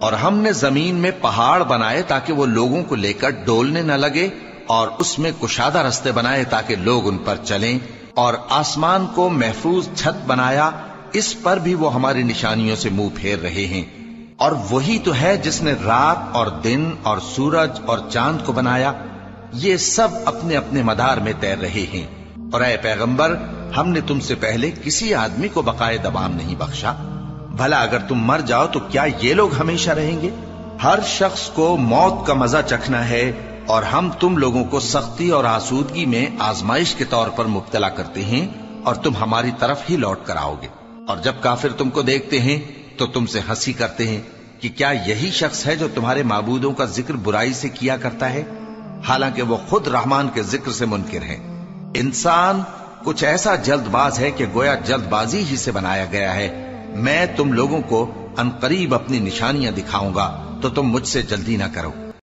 اور ہم نے زمین میں پہاڑ بنائے تاکہ وہ لوگوں کو لے کر ڈولنے نہ لگے، اور اس میں کشادہ رستے بنائے تاکہ لوگ ان پر چلیں، اور آسمان کو محفوظ چھت بنایا، اس پر بھی وہ ہماری نشانیوں سے منہ پھیر رہے ہیں۔ اور وہی تو ہے جس نے رات اور دن اور سورج اور چاند کو بنایا، یہ سب اپنے اپنے مدار میں تیر رہے ہیں۔ اور اے پیغمبر، ہم نے تم سے پہلے کسی آدمی کو بقائے دوام نہیں بخشا، بھلا اگر تم مر جاؤ تو کیا یہ لوگ ہمیشہ رہیں گے؟ ہر شخص کو موت کا مزہ چکھنا ہے، اور ہم تم لوگوں کو سختی اور آسودگی میں آزمائش کے طور پر مبتلا کرتے ہیں، اور تم ہماری طرف ہی لوٹ کر آؤ گے۔ اور جب کافر تم کو دیکھتے ہیں تو تم سے ہنسی کرتے ہیں کہ کیا یہی شخص ہے جو تمہارے معبودوں کا ذکر برائی سے کیا کرتا ہے، حالانکہ وہ خود رحمان کے ذکر سے منکر ہیں۔ انسان کچھ ایسا جلد باز ہے کہ گویا جلد بازی ہی سے بنایا گیا ہے۔ میں تم لوگوں کو عنقریب اپنی نشانیاں دکھاؤں گا تو تم مجھ سے جلدی نہ کرو۔